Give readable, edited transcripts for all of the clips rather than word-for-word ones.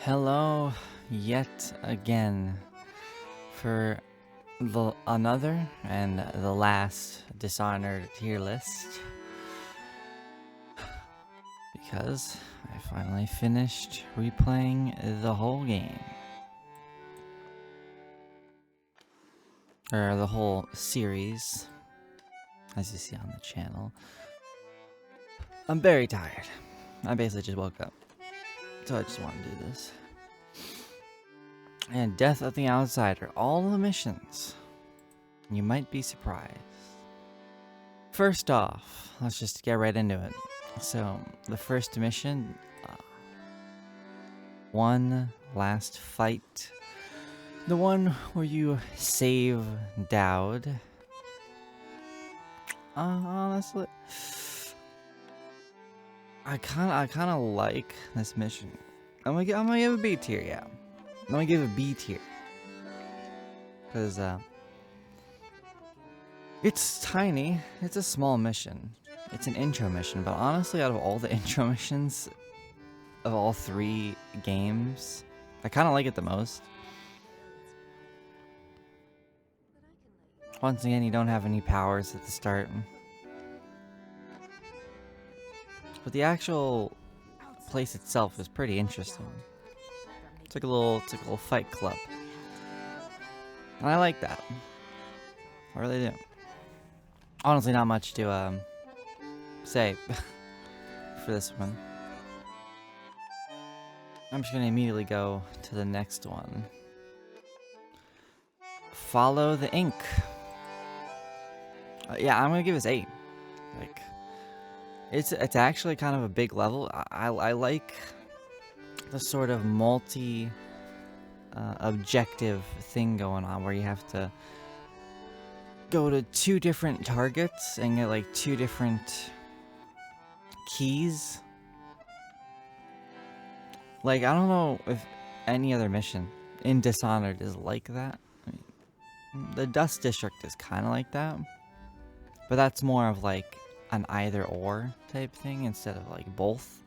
Hello, yet again, for another and the last Dishonored tier list. Because I finally finished replaying the whole game. Or the whole series, as you see on the channel. I'm very tired. I basically just woke up. So I just want to do this. And Death of the Outsider, all the missions. You might be surprised. First off, let's just get right into it. So, the first mission, one last fight. The one where you save Dowd. Honestly, I kind of like this mission. I'm gonna give a B tier, yeah. I'm gonna give a B tier. Cause it's tiny. It's a small mission. It's an intro mission, but honestly, out of all the intro missions of all three games, I kind of like it the most. Once again, you don't have any powers at the start. But the actual place itself is pretty interesting. It's like a little fight club. And I like that. I really do. Honestly, not much to say for this one. I'm just gonna immediately go to the next one. Follow the Ink. Yeah, I'm gonna give this 8. Like, it's actually kind of a big level. I like the sort of multi objective thing going on where you have to go to 2 different targets and get like 2 different keys. Like, I don't know if any other mission in Dishonored is like that. I mean, the Dust District is kind of like that, but that's more of like an either or type thing instead of like both.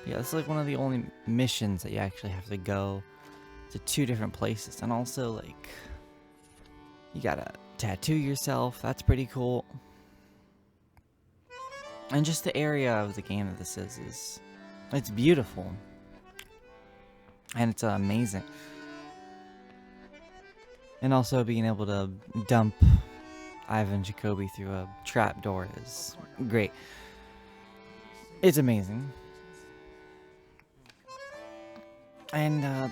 Yeah, it's like one of the only missions that you actually have to go to 2 different places, and also like you gotta tattoo yourself. That's pretty cool. And just the area of the game that this is it's beautiful. And it's amazing. And also being able to dump Ivan Jacoby through a trapdoor is great. It's amazing. And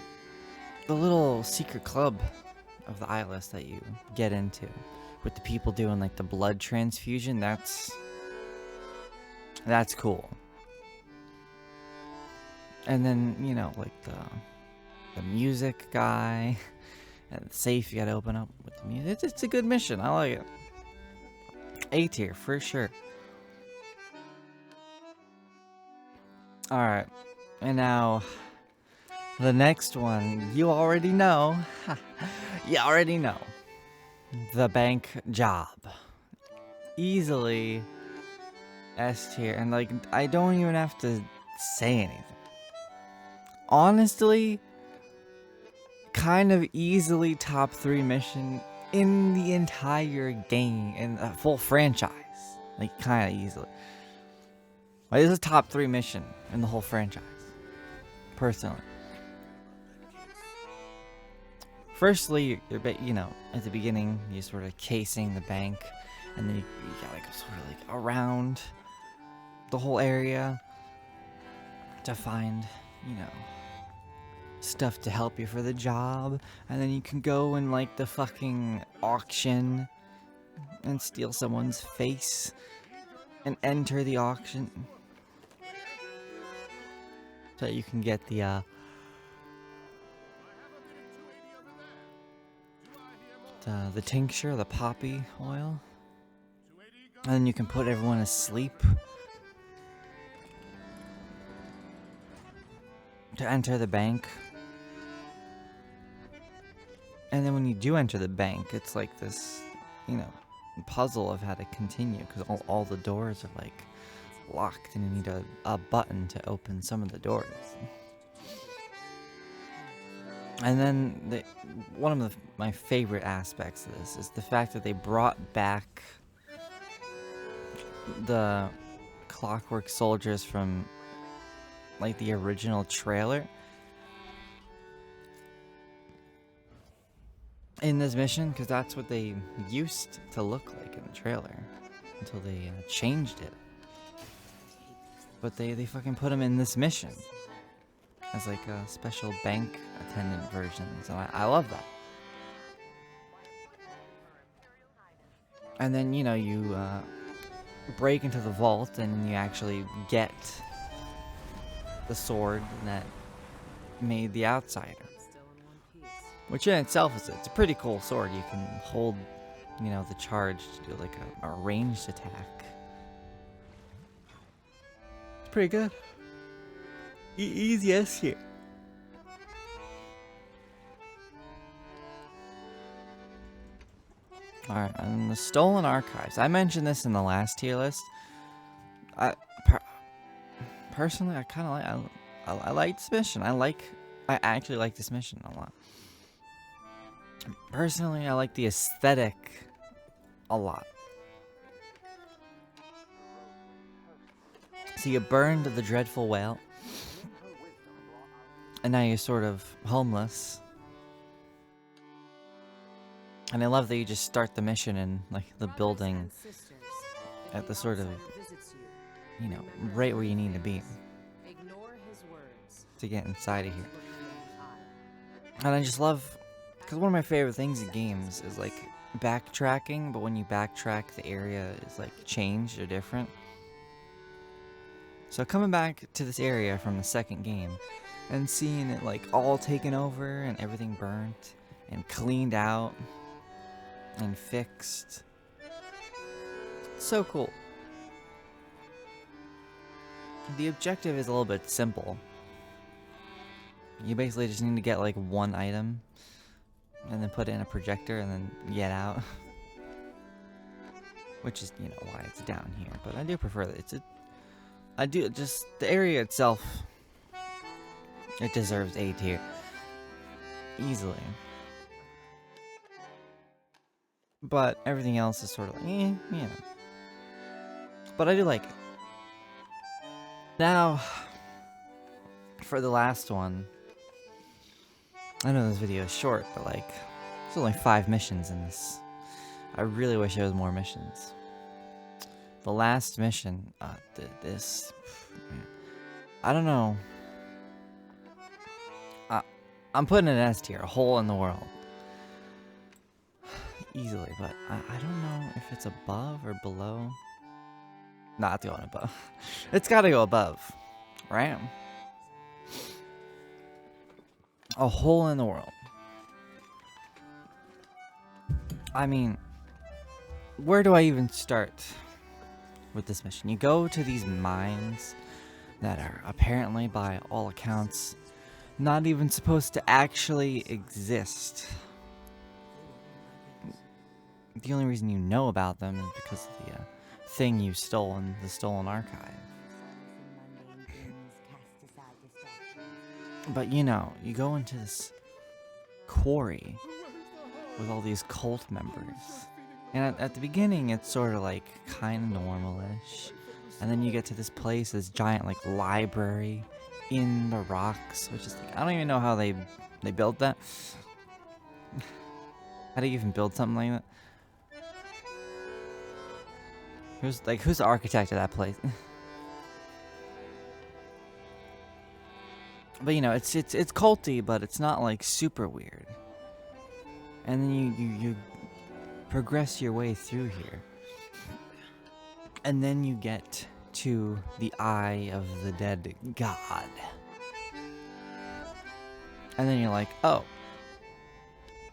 the little secret club of the Eyeless that you get into with the people doing like the blood transfusion, that's cool. And then, you know, like the music guy and the safe you gotta open up with the music. It's a good mission. I like it. A tier for sure. Alright. And now the next one, you already know. You already know. The bank job. Easily S tier. And like, I don't even have to say anything. Honestly, kind of easily top 3 mission in the entire game, in the full franchise. Like, kind of easily. Like, this is a top 3 mission in the whole franchise. Personally. Firstly, you know, at the beginning, you're sort of casing the bank, and then you gotta go sort of like around the whole area to find, you know, stuff to help you for the job, and then you can go in like the fucking auction and steal someone's face and enter the auction so you can get the tincture, the poppy oil, and then you can put everyone asleep to enter the bank. And then when you do enter the bank, it's like this, you know, puzzle of how to continue, because all the doors are like locked and you need a button to open some of the doors. And then one of my favorite aspects of this is the fact that they brought back the Clockwork Soldiers from like the original trailer in this mission, because that's what they used to look like in the trailer until they changed it. But they fucking put them in this mission as like a special bank attendant versions, and I love that. And then, you know, you break into the vault and you actually get the sword that made the Outsider. Which in itself is it's a pretty cool sword. You can hold, you know, the charge to do like a ranged attack. It's pretty good. Easy as shit. Alright, and the Stolen Archives. I mentioned this in the last tier list. Personally, I kind of like. I like this mission. I actually like this mission a lot. Personally, I like the aesthetic a lot. So you burned the Dreadful Whale, and now you're sort of homeless. And I love that you just start the mission in like the building at the sort of, you know, right where you need to be to get inside of here. And I just love, because one of my favorite things in games is like backtracking, but when you backtrack, the area is like changed or different. So coming back to this area from the second game and seeing it like all taken over and everything burnt and cleaned out and fixed. So cool. The objective is a little bit simple. You basically just need to get like one item and then put it in a projector and then get out. Which is, you know, why it's down here. But I do prefer that the area itself, it deserves A tier. Easily. But everything else is sort of like, you know. But I do like it. Now, for the last one, I know this video is short, but like, there's only 5 missions in this. I really wish there was more missions. The last mission, I don't know. I'm putting an S tier, a hole in the world. Easily, but I don't know if it's above or below. Nah, it's going above. It's gotta go above, right? A hole in the world. I mean, where do I even start with this mission? You go to these mines that are apparently, by all accounts, not even supposed to actually exist. The only reason you know about them is because of the thing you stole in the Stolen Archive. But you know, you go into this quarry with all these cult members. And at the beginning, it's sort of like kind of normal-ish. And then you get to this place, this giant like library in the rocks, which is like, I don't even know how they built that. How do you even build something like that? Who's the architect of that place? But you know, it's culty, but it's not like super weird. And then you progress your way through here. And then you get to the Eye of the Dead God. And then you're like, oh,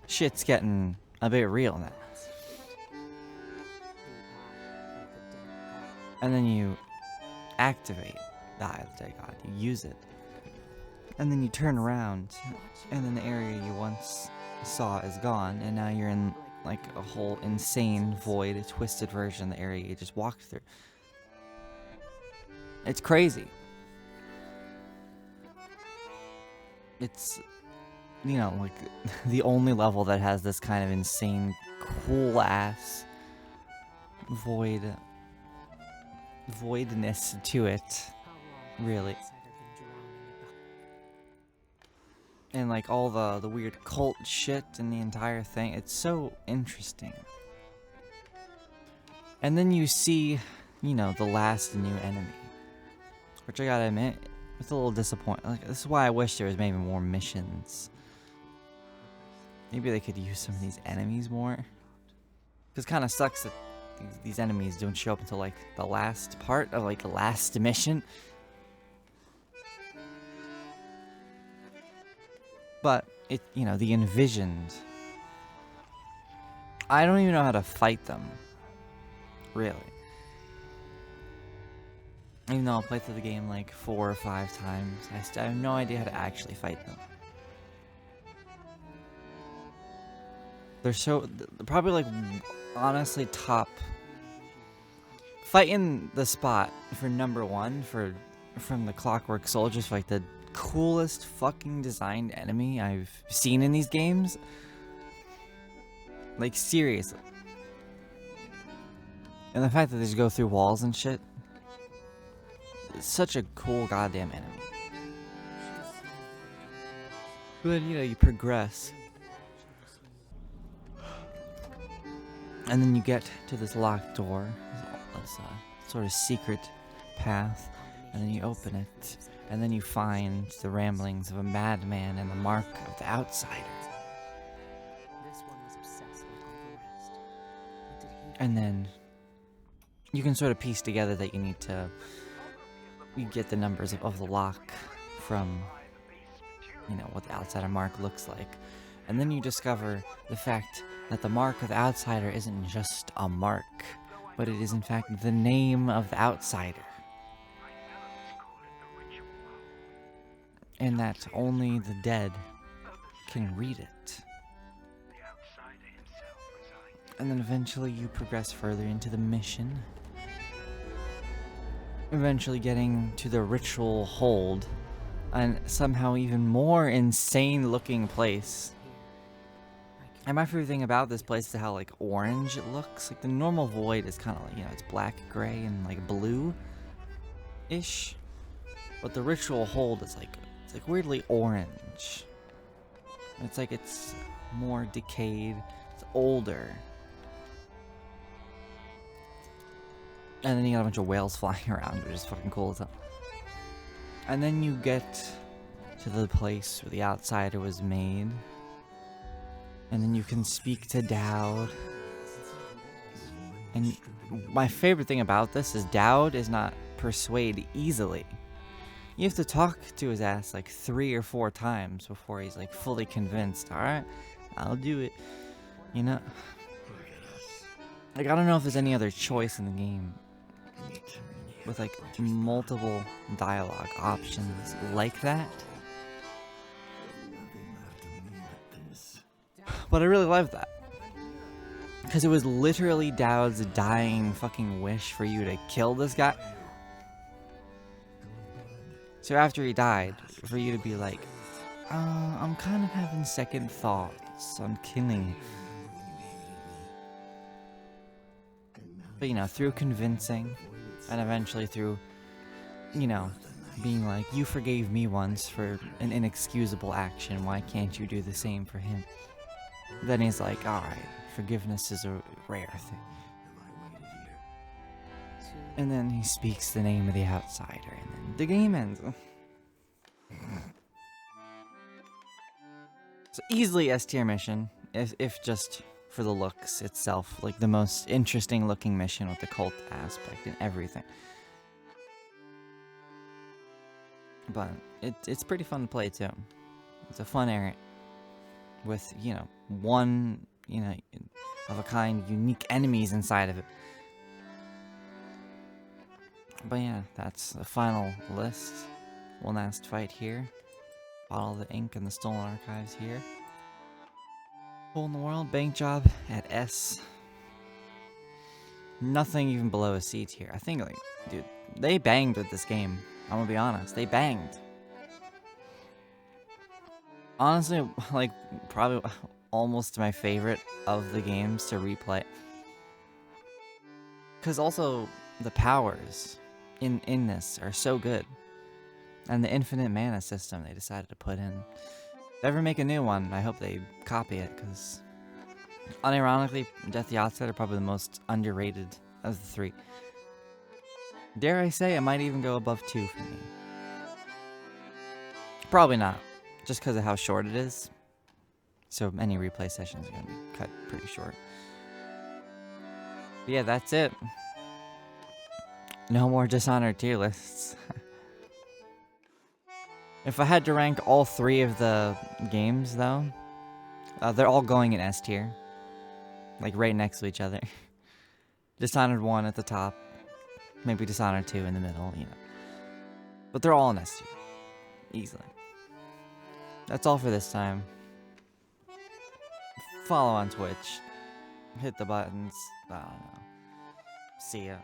shit's getting a bit real now. And then you activate the Eye of the Dead God. You use it. And then you turn around, and then the area you once saw is gone, and now you're in like a whole insane void, a twisted version of the area you just walked through. It's crazy. It's you know, like, the only level that has this kind of insane, cool-ass voidness to it, really. And, like, all the weird cult shit and the entire thing. It's so interesting. And then you see, you know, the last new enemy. Which I gotta admit, it's a little disappointing. Like, this is why I wish there was maybe more missions. Maybe they could use some of these enemies more. Because it kind of sucks that these enemies don't show up until, like, the last part of, like, the last mission. But, it, you know, the envisioned. I don't even know how to fight them. Really. Even though I'll play through the game like 4 or 5 times, I still have no idea how to actually fight them. They're so, probably like, honestly top. Fighting the spot for number 1 from the Clockwork Soldiers, like the coolest fucking designed enemy I've seen in these games. Like, seriously. And the fact that they just go through walls and shit. It's such a cool goddamn enemy. But then, you know, you progress. And then you get to this locked door. This sort of secret path. And then you open it. And then you find the ramblings of a madman and the mark of the outsider. And then you can sort of piece together that you need to get the numbers of the lock from, you know, what the outsider mark looks like. And then you discover the fact that the mark of the outsider isn't just a mark, but it is in fact the name of the outsider. And that only the dead can read it. And then eventually you progress further into the mission. Eventually getting to the ritual hold. And somehow even more insane looking place. And my favorite thing about this place is how like orange it looks. Like the normal void is kind of like, you know, it's black, gray, and like blue-ish. But the ritual hold is like, it's like weirdly orange. It's like it's more decayed, it's older. And then you got a bunch of whales flying around, which is fucking cool as hell. And then you get to the place where the outsider was made. And then you can speak to Daud. And my favorite thing about this is Daud is not persuade easily. You have to talk to his ass like 3 or 4 times before he's like fully convinced. Alright, I'll do it. You know? Like, I don't know if there's any other choice in the game with like multiple dialogue options like that. But I really love that. Because it was literally Daud's dying fucking wish for you to kill this guy. So after he died, for you to be like, I'm kind of having second thoughts on killing him. But, you know, through convincing, and eventually through, you know, being like, you forgave me once for an inexcusable action, why can't you do the same for him? Then he's like, alright, forgiveness is a rare thing. And then he speaks the name of the outsider, and then the game ends. So easily S tier mission, if just for the looks itself, like the most interesting looking mission with the cult aspect and everything. But it's pretty fun to play too. It's a fun area with, you know, one, you know, of a kind unique enemies inside of it. But yeah, that's the final list. One last fight here. Bottle of the ink and the stolen archives here. Hole in the world, bank job at S. Nothing even below a C tier. I think, like, dude, they banged with this game. I'm gonna be honest, they banged. Honestly, like, probably almost my favorite of the games to replay. Because also, the powers in this are so good. And the infinite mana system they decided to put in. If they ever make a new one, I hope they copy it, because unironically, Death Yahtzee are probably the most underrated of the three. Dare I say, it might even go above 2 for me. Probably not, just because of how short it is. So any replay sessions are going to be cut pretty short. But yeah, that's it. No more Dishonored tier lists. If I had to rank all 3 of the games, though, they're all going in S tier. Like, right next to each other. Dishonored 1 at the top. Maybe Dishonored 2 in the middle, you know. But they're all in S tier. Easily. That's all for this time. Follow on Twitch. Hit the buttons. I don't know. See ya.